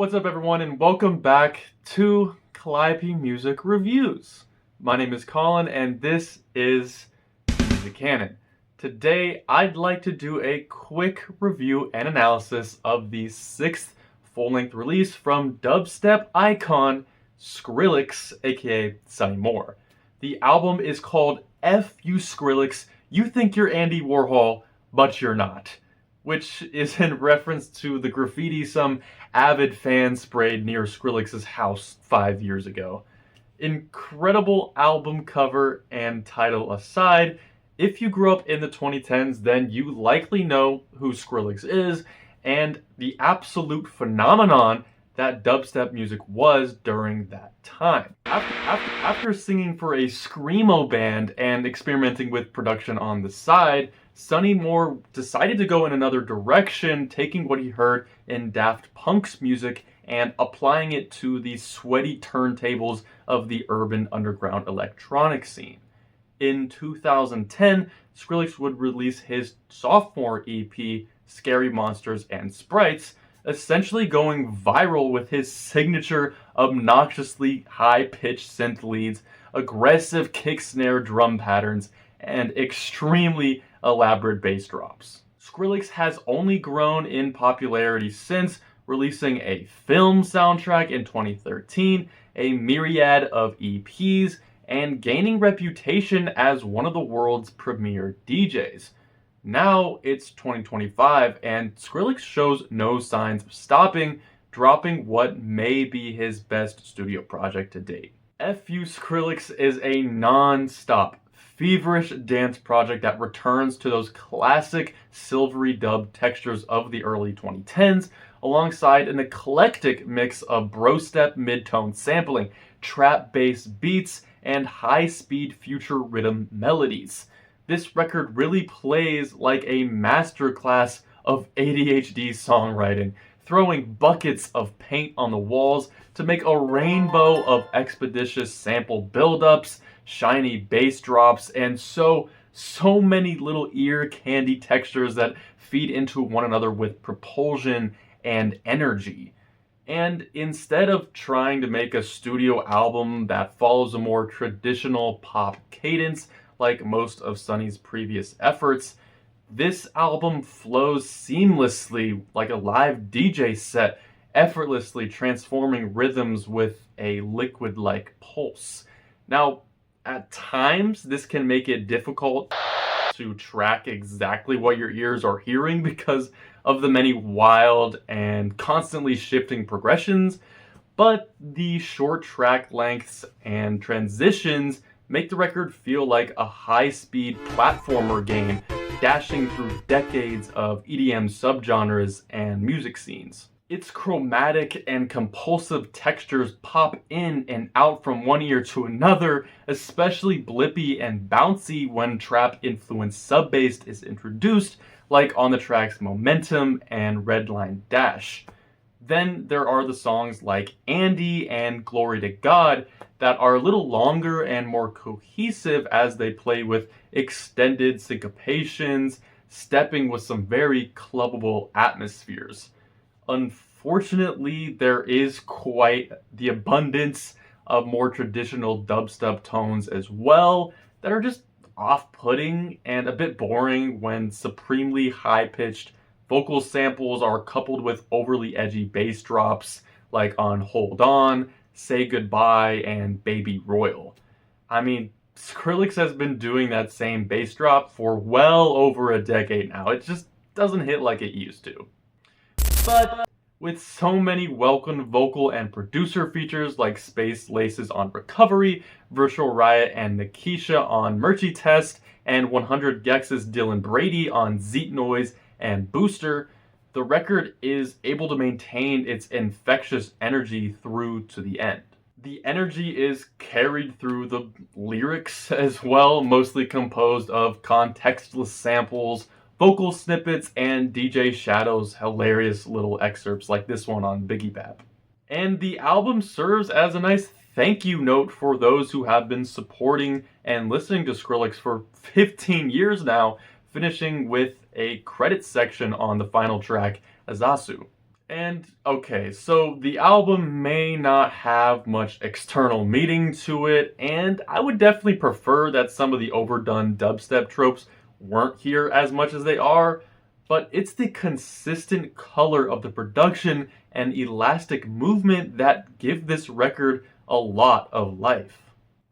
What's up everyone and welcome back to Calliope Music Reviews. My name is Colin and this is Music Canon. Today I'd like to do a quick review and analysis of the 6th full-length release from dubstep icon Skrillex, aka Sonny Moore. The album is called FUS Skrillex, You Think You're Andy Warhol, But You're Not, which is in reference to the graffiti some avid fans sprayed near Skrillex's house 5 years ago. Incredible album cover and title aside, if you grew up in the 2010s, then you likely know who Skrillex is and the absolute phenomenon that dubstep music was during that time. After singing for a screamo band and experimenting with production on the side, Sonny Moore decided to go in another direction, taking what he heard in Daft Punk's music and applying it to the sweaty turntables of the urban underground electronic scene. In 2010, Skrillex would release his sophomore EP, Scary Monsters and Sprites, essentially going viral with his signature obnoxiously high-pitched synth leads, aggressive kick-snare drum patterns, and extremely elaborate bass drops. Skrillex has only grown in popularity since releasing a film soundtrack in 2013, a myriad of EPs, and gaining reputation as one of the world's premier DJs. Now it's 2025 and Skrillex shows no signs of stopping, dropping what may be his best studio project to date. FUS Skrillex is a non-stop, feverish dance project that returns to those classic silvery dub textures of the early 2010s, alongside an eclectic mix of bro-step mid-tone sampling, trap-bass beats, and high-speed future rhythm melodies. This record really plays like a masterclass of ADHD songwriting, throwing buckets of paint on the walls to make a rainbow of expeditious sample buildups, shiny bass drops, and so many little ear candy textures that feed into one another with propulsion and energy. And instead of trying to make a studio album that follows a more traditional pop cadence like most of Sonny's previous efforts, this album flows seamlessly like a live DJ set, effortlessly transforming rhythms with a liquid-like pulse. Now, at times, this can make it difficult to track exactly what your ears are hearing because of the many wild and constantly shifting progressions, but the short track lengths and transitions make the record feel like a high-speed platformer game dashing through decades of EDM subgenres and music scenes. Its chromatic and compulsive textures pop in and out from one ear to another, especially blippy and bouncy when trap-influenced sub-bass is introduced, like on the tracks Momentum and Redline Dash. Then there are the songs like Andy and Glory to God that are a little longer and more cohesive as they play with extended syncopations, stepping with some very clubbable atmospheres. Unfortunately, there is quite the abundance of more traditional dubstep tones as well that are just off-putting and a bit boring when supremely high-pitched vocal samples are coupled with overly edgy bass drops like on Hold On, Say Goodbye, and Baby Royal. I mean, Skrillex has been doing that same bass drop for well over a decade now. It just doesn't hit like it used to. But with so many welcomed vocal and producer features like Space Laces on Recovery, Virtual Riot and Nikisha on Merchie Test, and 100 Gex's Dylan Brady on Zeet Noise and Booster, the record is able to maintain its infectious energy through to the end. The energy is carried through the lyrics as well, mostly composed of contextless samples, vocal snippets, and DJ Shadow's hilarious little excerpts like this one on Biggie Bap. And the album serves as a nice thank you note for those who have been supporting and listening to Skrillex for 15 years now, finishing with a credits section on the final track, Azasu. And okay, so the album may not have much external meaning to it, and I would definitely prefer that some of the overdone dubstep tropes weren't here as much as they are, but it's the consistent color of the production and elastic movement that give this record a lot of life.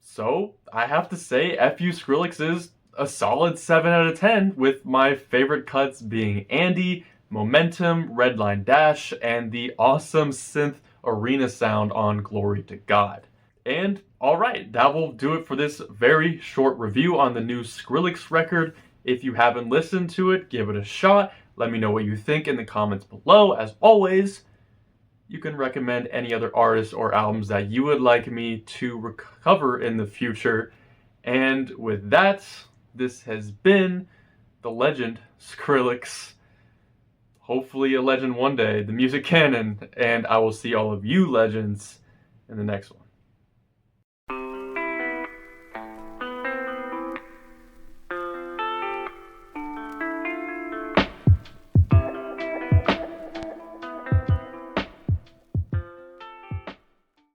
So I have to say FU Skrillex is a solid 7 out of 10, with my favorite cuts being Andy, Momentum, Redline Dash, and the awesome synth arena sound on Glory to God. And alright, that will do it for this very short review on the new Skrillex record. If you haven't listened to it, give it a shot. Let me know what you think in the comments below. As always, you can recommend any other artists or albums that you would like me to recover in the future. And with that, this has been the legend Skrillex. Hopefully a legend one day, the music canon, and I will see all of you legends in the next one.